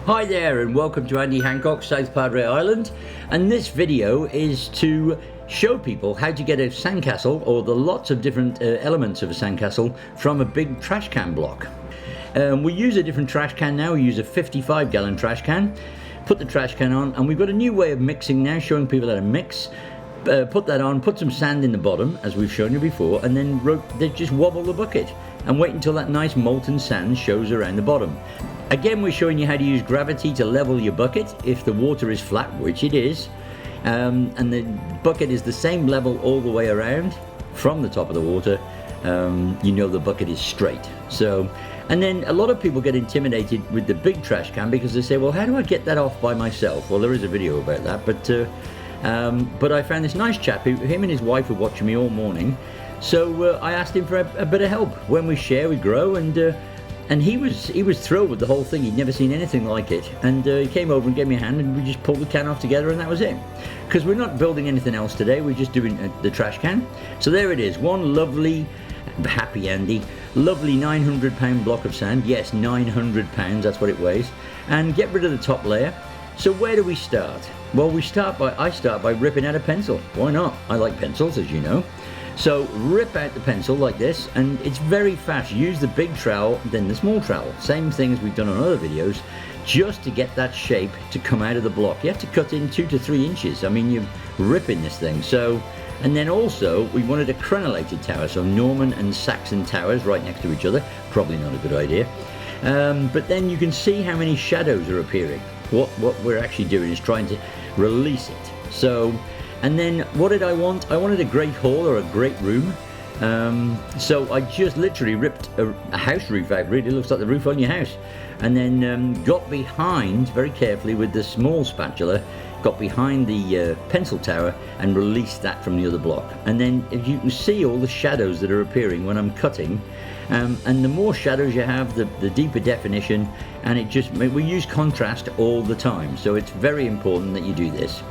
Hi there and welcome to Andy Hancock, South Padre Island, and this video is to show people how to get a sandcastle, or the lots of different elements of a sandcastle, from a big trash can block. We use a different trash can now. We use a 55-gallon trash can. Put the trash can on, and we've got a new way of mixing now, showing people how to mix. Put that on, put some sand in the bottom as we've shown you before, and then just wobble the bucket and wait until that nice molten sand shows around the bottom. Again, we're showing you how to use gravity to level your bucket if the water is flat, which it is, and the bucket is the same level all the way around from the top of the water. You know the bucket is straight. So, and then a lot of people get intimidated with the big trash can because they say, well, how do I get that off by myself? Well, there is a video about that, but I found this nice chap, him and his wife were watching me all morning, so I asked him for a bit of help. When we share, we grow, and he was thrilled with the whole thing. He'd never seen anything like it, and he came over and gave me a hand, and we just pulled the can off together, and that was it. Because we're not building anything else today, we're just doing the trash can. So there it is, one lovely, happy Andy, lovely 900-pound block of sand. Yes, 900 pounds, that's what it weighs. And get rid of the top layer. So where do we start? Well, I start by ripping out a pencil. Why not? I like pencils, as you know. So rip out the pencil like this, and it's very fast. Use the big trowel, then the small trowel. Same thing as we've done on other videos, just to get that shape to come out of the block. You have to cut in 2 to 3 inches. I mean, you're ripping this thing. So, and then also we wanted a crenellated tower, so Norman and Saxon towers right next to each other. Probably not a good idea. But then you can see how many shadows are appearing. What we're actually doing is trying to release it. So, and then what did I want? I wanted a great hall, or a great room. So I just literally ripped a house roof out. Really looks like the roof on your house. And then got behind, very carefully with the small spatula, got behind the pencil tower and released that from the other block. And then if you can see all the shadows that are appearing when I'm cutting, and the more shadows you have, the deeper definition, and we use contrast all the time. So it's very important that you do this.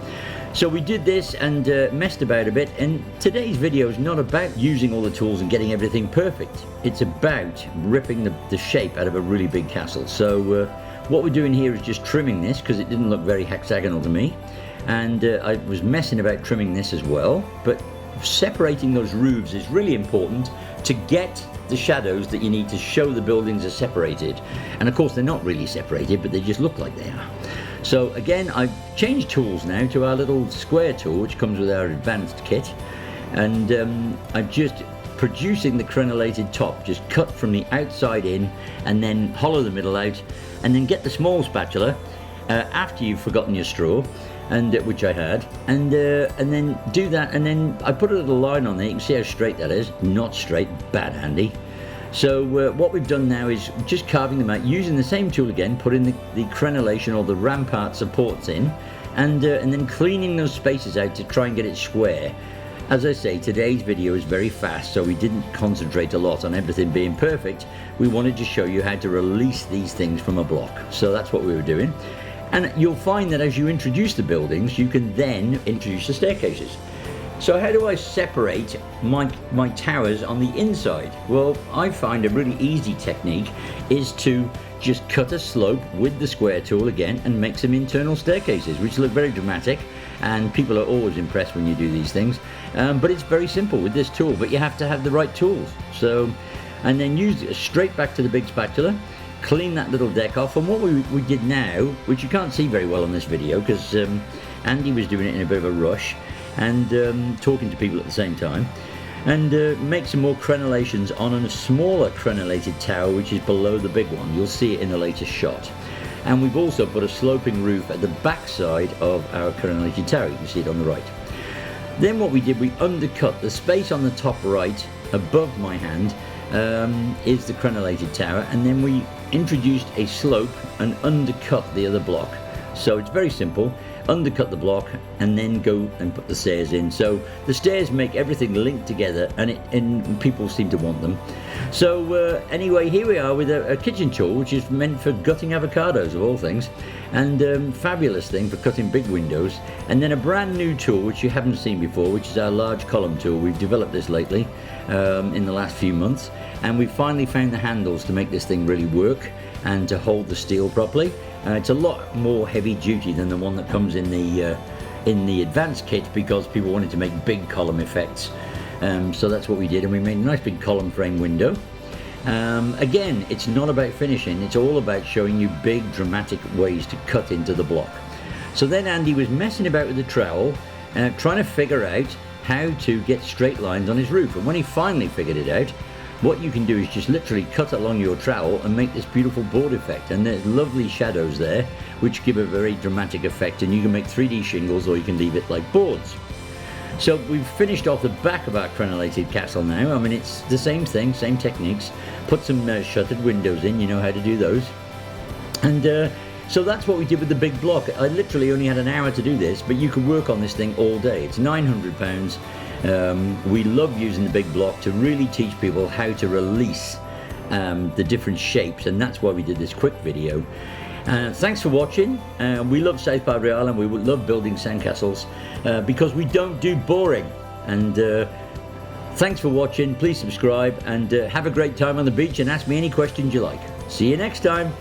So we did this and messed about a bit, and today's video is not about using all the tools and getting everything perfect. It's about ripping the shape out of a really big castle. So what we're doing here is just trimming this, because it didn't look very hexagonal to me, and I was messing about trimming this as well. But separating those roofs is really important to get the shadows that you need to show the buildings are separated. And of course they're not really separated, but they just look like they are. So again, I've changed tools now to our little square tool, which comes with our advanced kit, and I'm just producing the crenellated top, just cut from the outside in, and then hollow the middle out, and then get the small spatula after you've forgotten your straw, and which I had, and then do that, and then I put a little line on there. You can see how straight that is. Not straight, bad Andy. So what we've done now is just carving them out, using the same tool again, putting the crenellation or the rampart supports in, and then cleaning those spaces out to try and get it square. As I say, today's video is very fast, so we didn't concentrate a lot on everything being perfect. We wanted to show you how to release these things from a block. So that's what we were doing. And you'll find that as you introduce the buildings, you can then introduce the staircases. So how do I separate my towers on the inside? Well, I find a really easy technique is to just cut a slope with the square tool again and make some internal staircases, which look very dramatic, and people are always impressed when you do these things. But it's very simple with this tool, but you have to have the right tools. So, and then use it straight back to the big spatula, clean that little deck off. And what we did now, which you can't see very well on this video because Andy was doing it in a bit of a rush, and talking to people at the same time, and make some more crenellations on a smaller crenellated tower which is below the big one. You'll see it in the latest shot. And we've also put a sloping roof at the back side of our crenellated tower. You can see it on the right. Then what we did, we undercut the space on the top right above my hand is the crenellated tower, and then we introduced a slope and undercut the other block. So it's very simple. Undercut the block and then go and put the stairs in. So the stairs make everything linked together, and people seem to want them. So anyway, here we are with a kitchen tool which is meant for gutting avocados of all things, and fabulous thing for cutting big windows. And then a brand new tool which you haven't seen before, which is our large column tool. We've developed this lately in the last few months, and we've finally found the handles to make this thing really work and to hold the steel properly. It's a lot more heavy duty than the one that comes in the advanced kit, because people wanted to make big column effects. So that's what we did, and we made a nice big column frame window. Again, it's not about finishing, it's all about showing you big dramatic ways to cut into the block. So then Andy was messing about with the trowel, trying to figure out how to get straight lines on his roof. And when he finally figured it out, what you can do is just literally cut along your trowel and make this beautiful board effect. And there's lovely shadows there, which give a very dramatic effect, and you can make 3D shingles or you can leave it like boards. So we've finished off the back of our crenellated castle now. I mean, it's the same thing, same techniques. Put some shuttered windows in, you know how to do those. And so that's what we did with the big block. I literally only had an hour to do this, but you could work on this thing all day. It's £900. We love using the big block to really teach people how to release the different shapes, and that's why we did this quick video. Thanks for watching. We love South Padre Island. We love building sandcastles because we don't do boring. And thanks for watching. Please subscribe and have a great time on the beach, and ask me any questions you like. See you next time.